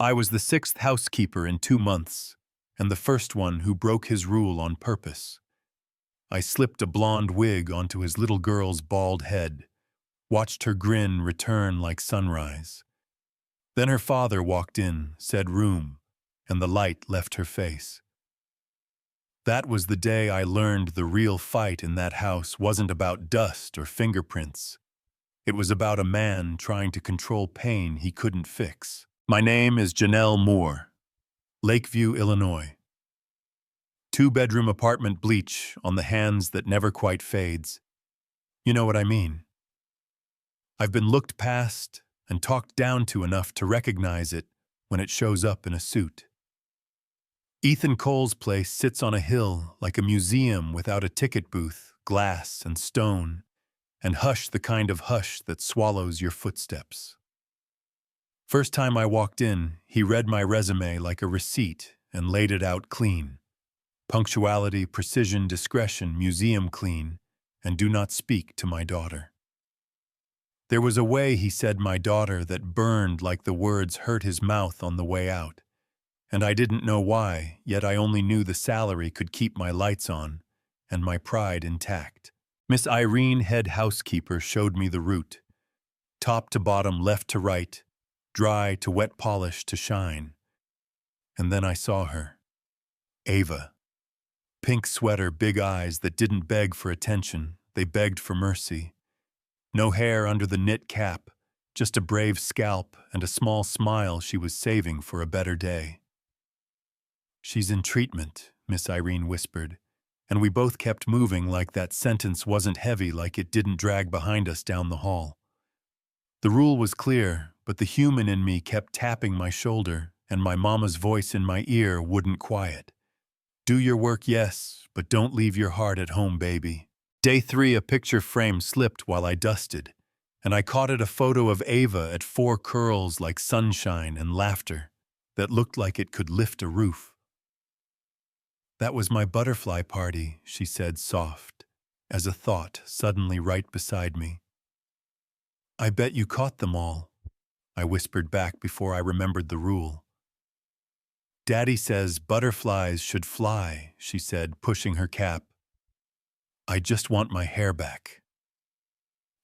I was the sixth housekeeper in 2 months, and the first one who broke his rule on purpose. I slipped a blonde wig onto his little girl's bald head, watched her grin return like sunrise. Then her father walked in, said room, and the light left her face. That was the day I learned the real fight in that house wasn't about dust or fingerprints. It was about a man trying to control pain he couldn't fix. My name is Janelle Moore, Lakeview, Illinois. 2-bedroom apartment bleach on the hands that never quite fades. You know what I mean. I've been looked past and talked down to enough to recognize it when it shows up in a suit. Ethan Cole's place sits on a hill like a museum without a ticket booth, glass and stone, and hush the kind of hush that swallows your footsteps. First time I walked in, he read my resume like a receipt and laid it out clean. Punctuality, precision, discretion, museum clean, and do not speak to my daughter. There was a way he said my daughter that burned like the words hurt his mouth on the way out. And I didn't know why, yet I only knew the salary could keep my lights on and my pride intact. Miss Irene, head housekeeper, showed me the route. Top to bottom, left to right, dry to wet polish to shine. And then I saw her. Ava. Pink sweater, big eyes that didn't beg for attention, they begged for mercy. No hair under the knit cap, just a brave scalp and a small smile she was saving for a better day. She's in treatment, Miss Irene whispered, and we both kept moving like that sentence wasn't heavy, like it didn't drag behind us down the hall. The rule was clear, but the human in me kept tapping my shoulder, and my mama's voice in my ear wouldn't quiet. Do your work, yes, but don't leave your heart at home, baby. Day 3, a picture frame slipped while I dusted, and I caught it a photo of Ava at 4 curls like sunshine and laughter that looked like it could lift a roof. That was my butterfly party, she said soft, as a thought suddenly right beside me. I bet you caught them all, I whispered back before I remembered the rule. Daddy says butterflies should fly, she said, pushing her cap. I just want my hair back.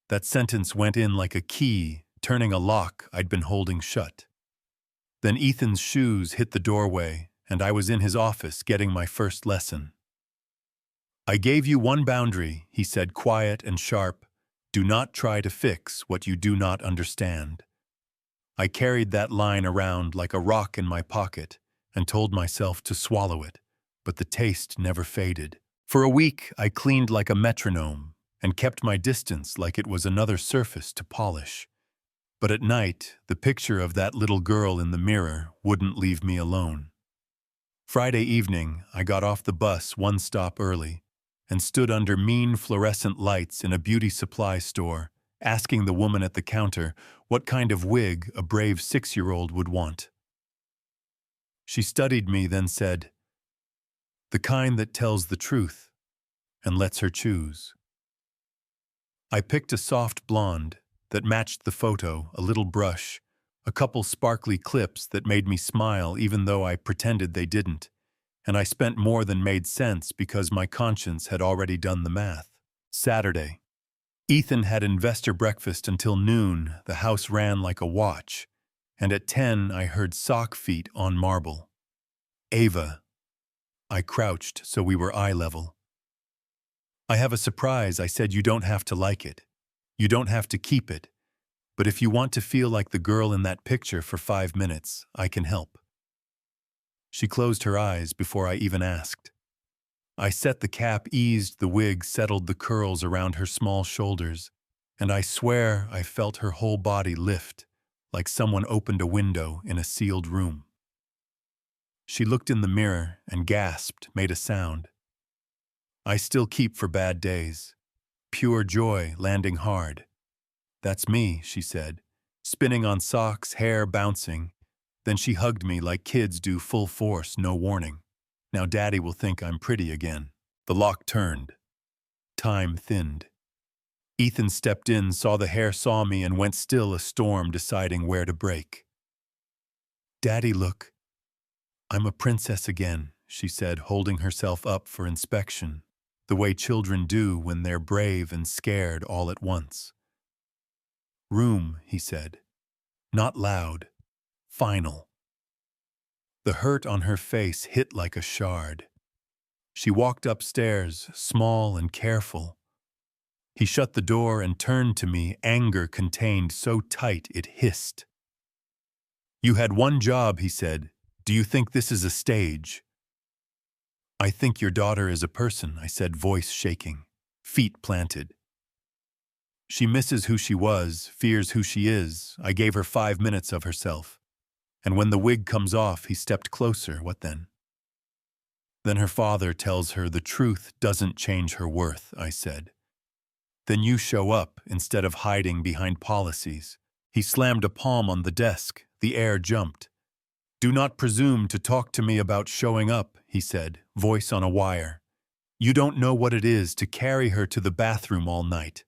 That sentence went in like a key, turning a lock I'd been holding shut. Then Ethan's shoes hit the doorway, and I was in his office getting my first lesson. I gave you one boundary, he said, quiet and sharp. Do not try to fix what you do not understand. I carried that line around like a rock in my pocket and told myself to swallow it, but the taste never faded. For a week, I cleaned like a metronome and kept my distance like it was another surface to polish. But at night, the picture of that little girl in the mirror wouldn't leave me alone. Friday evening, I got off the bus 1 stop early and stood under mean fluorescent lights in a beauty supply store, asking the woman at the counter what kind of wig a brave 6-year-old would want. She studied me, then said, "The kind that tells the truth and lets her choose." I picked a soft blonde that matched the photo, a little brush, a couple sparkly clips that made me smile even though I pretended they didn't, and I spent more than made sense because my conscience had already done the math. Saturday. Ethan had investor breakfast until noon. The house ran like a watch, and at 10 I heard sock feet on marble. Ava. I crouched so we were eye level. I have a surprise, I said. You don't have to like it. You don't have to keep it. But if you want to feel like the girl in that picture for 5 minutes, I can help. She closed her eyes before I even asked. I set the cap, eased the wig, settled the curls around her small shoulders, and I swear I felt her whole body lift, like someone opened a window in a sealed room. She looked in the mirror and gasped, made a sound. I still keep for bad days. Pure joy, landing hard. That's me, she said, spinning on socks, hair bouncing. Then she hugged me like kids do, full force, no warning. Now Daddy will think I'm pretty again. The lock turned. Time thinned. Ethan stepped in, saw the hair, saw me, and went still, a storm deciding where to break. Daddy, look. I'm a princess again, she said, holding herself up for inspection, the way children do when they're brave and scared all at once. Room, he said. Not loud. Final. The hurt on her face hit like a shard. She walked upstairs, small and careful. He shut the door and turned to me, anger contained so tight it hissed. You had one job, he said. Do you think this is a stage? I think your daughter is a person, I said, voice shaking, feet planted. She misses who she was, fears who she is. I gave her 5 minutes of herself. And when the wig comes off, he stepped closer. What then? Then her father tells her the truth doesn't change her worth, I said. Then you show up instead of hiding behind policies. He slammed a palm on the desk. The air jumped. Do not presume to talk to me about showing up, he said, voice on a wire. You don't know what it is to carry her to the bathroom all night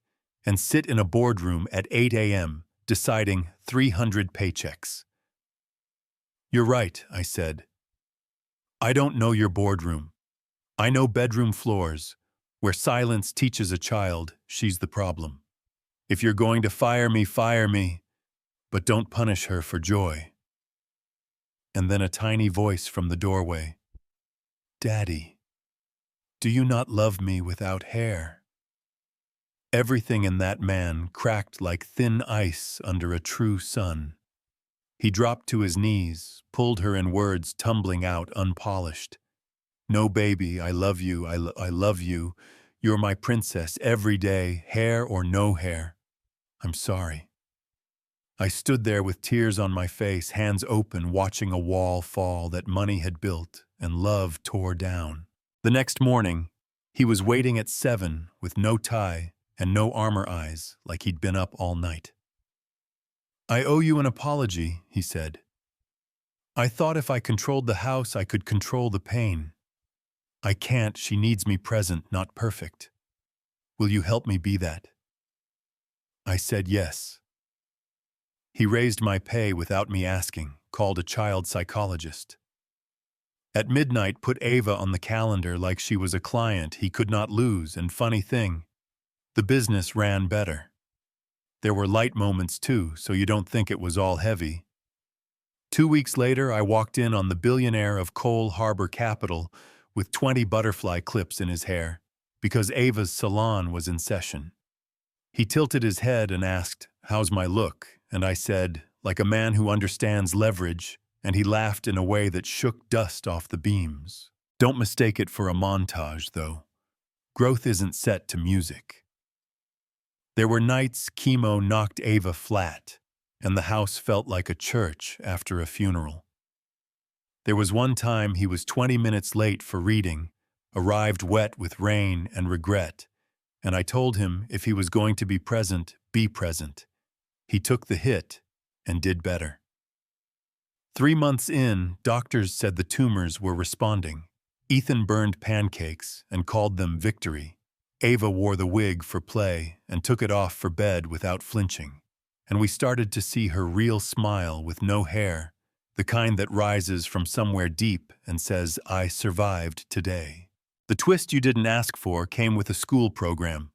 and sit in a boardroom at 8 a.m. deciding 300 paychecks. You're right, I said. I don't know your boardroom. I know bedroom floors. Where silence teaches a child, she's the problem. If you're going to fire me, but don't punish her for joy. And then a tiny voice from the doorway. Daddy, do you not love me without hair? Everything in that man cracked like thin ice under a true sun. He dropped to his knees, pulled her in words tumbling out unpolished. No, baby, I love you, I love you. You're my princess every day, hair or no hair. I'm sorry. I stood there with tears on my face, hands open, watching a wall fall that money had built and love tore down. The next morning, he was waiting at 7 with no tie and no armor eyes, like he'd been up all night. I owe you an apology, he said. I thought if I controlled the house, I could control the pain. I can't, she needs me present, not perfect. Will you help me be that? I said yes. He raised my pay without me asking, called a child psychologist. At midnight, put Ava on the calendar like she was a client he could not lose, and funny thing, the business ran better. There were light moments too, so you don't think it was all heavy. 2 weeks later, I walked in on the billionaire of Cole Harbor Capital with 20 butterfly clips in his hair, because Ava's salon was in session. He tilted his head and asked, "How's my look?" And I said, like a man who understands leverage, and he laughed in a way that shook dust off the beams. Don't mistake it for a montage, though. Growth isn't set to music. There were nights chemo knocked Ava flat, and the house felt like a church after a funeral. There was one time he was 20 minutes late for reading, arrived wet with rain and regret, and I told him if he was going to be present, be present. He took the hit and did better. 3 months in, doctors said the tumors were responding. Ethan burned pancakes and called them victory. Ava wore the wig for play and took it off for bed without flinching. And we started to see her real smile with no hair, the kind that rises from somewhere deep and says, I survived today. The twist you didn't ask for came with a school program.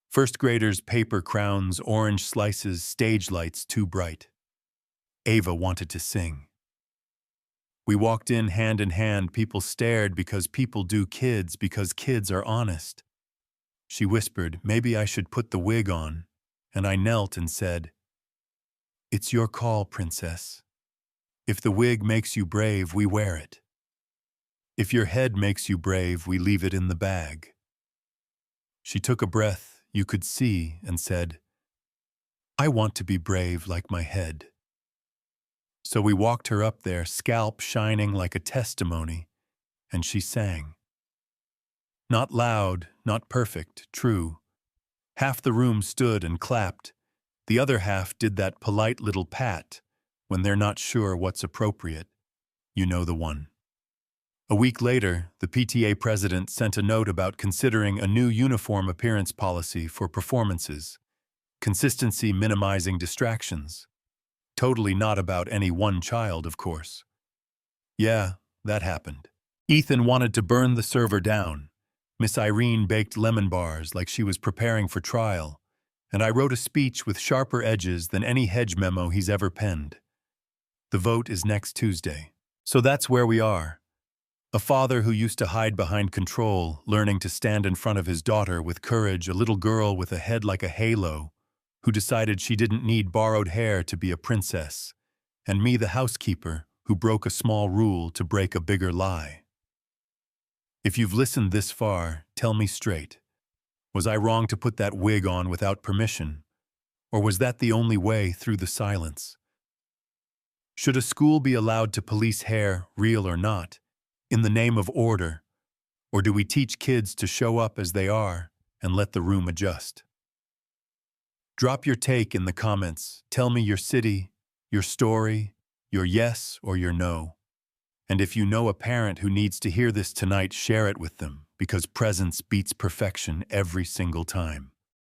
First graders, paper crowns, orange slices, stage lights too bright. Ava wanted to sing. We walked in hand, people stared because people do kids, because kids are honest. She whispered, maybe I should put the wig on, and I knelt and said, It's your call, princess. If the wig makes you brave, we wear it. If your head makes you brave, we leave it in the bag. She took a breath, you could see, and said, I want to be brave like my head. So we walked her up there, scalp shining like a testimony, and she sang. Not loud, not perfect, true. Half the room stood and clapped. The other half did that polite little pat when they're not sure what's appropriate. You know the one. A week later, the PTA president sent a note about considering a new uniform appearance policy for performances, consistency minimizing distractions. Totally not about any one child, of course. Yeah, that happened. Ethan wanted to burn the server down. Miss Irene baked lemon bars like she was preparing for trial, and I wrote a speech with sharper edges than any hedge memo he's ever penned. The vote is next Tuesday. So that's where we are. A father who used to hide behind control, learning to stand in front of his daughter with courage, a little girl with a head like a halo, who decided she didn't need borrowed hair to be a princess, and me, the housekeeper, who broke a small rule to break a bigger lie. If you've listened this far, tell me straight. Was I wrong to put that wig on without permission? Or was that the only way through the silence? Should a school be allowed to police hair, real or not, in the name of order? Or do we teach kids to show up as they are and let the room adjust? Drop your take in the comments. Tell me your city, your story, your yes or your no. And if you know a parent who needs to hear this tonight, share it with them, because presence beats perfection every single time.